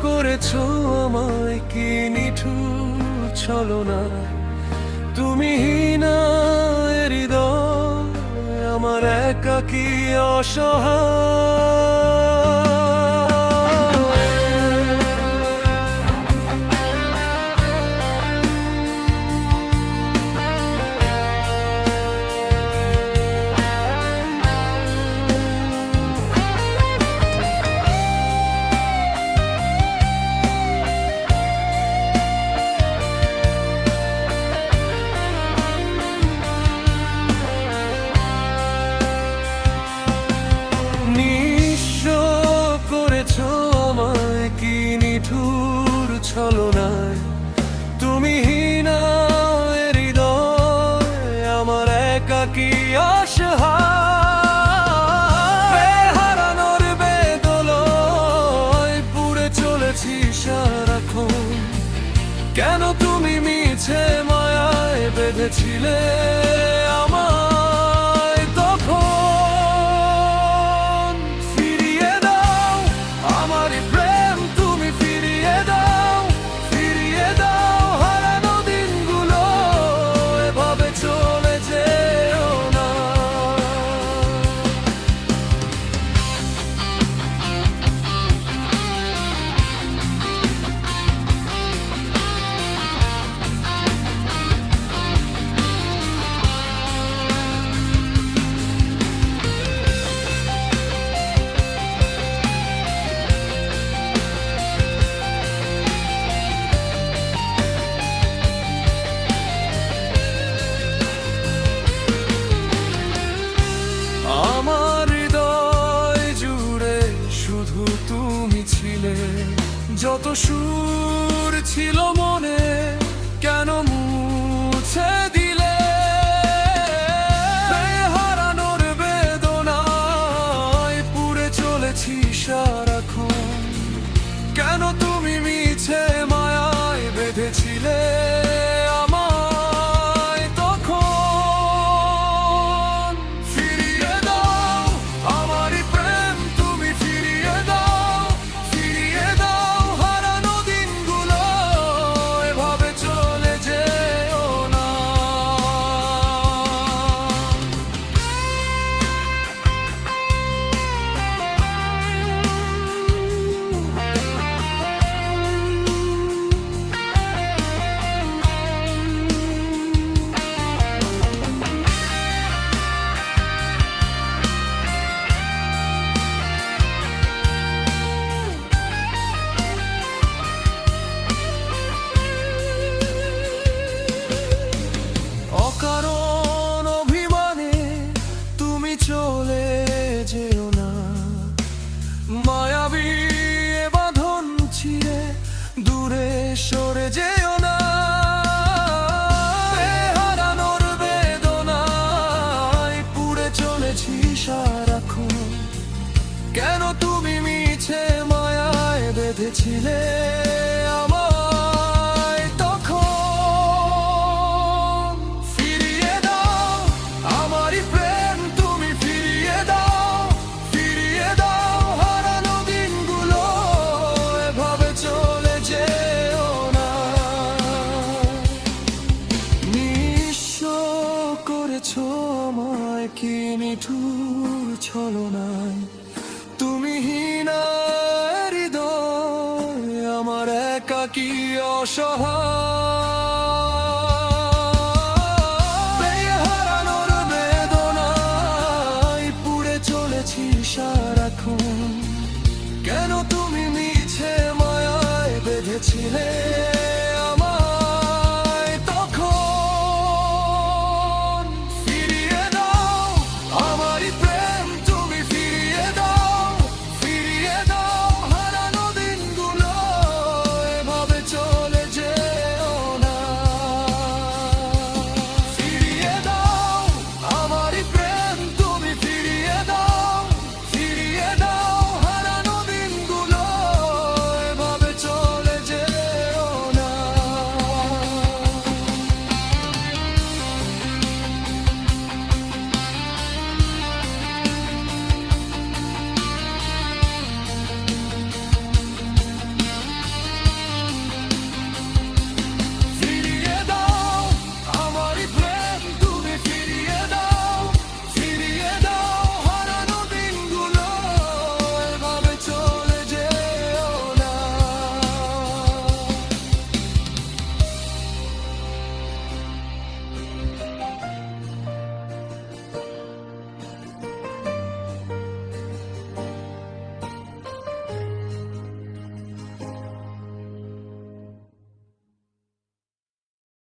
করেছো আমায় কি নিঠুর ছলনা, তুমি হীনা হৃদয় আমার একাকী অসহায়। নিঠুর ছলনায় তুমি হীনা হৃদয় আমার একাকী অসহায়। হারানোর বেদনায় পুড়ে চলেছি সারাক্ষণ, কেন তুমি মিছে মায়ায় বেঁধেছিলে আমায় তখন। ফিরিয়ে দাও আমার প্রেম, ফিরিয়ে দাও হারানো দিনগুলো, এভাবে চলে যেও না। আমার হৃদয় জুড়ে শুধু তুমি ছিলে, যত সুর ছিল মনে কেন মুছে দিলে। হারানোর বেদনায় পুড়ে চলেছি সারাক্ষণ, কেন তুমি মিছে মায়ায় বেঁধেছিলে চলে যেও না। মায়াবী বাঁধন ছিঁড়ে দূরে সরে যেও না। হারানোর বেদনায় পুড়ে চলেছি সারাক্ষণ, কেন তুমি মিছে মায়ায় বেঁধেছিলে আমায় কি নিঠুর ছলনায়, তুমি হীনা হৃদয় আমার একাকী অসহায়। হারানোর বেদনায় পুড়ে চলেছি সারাক্ষণ, কেন তুমি মিছে মায়ায় বেঁধেছিলে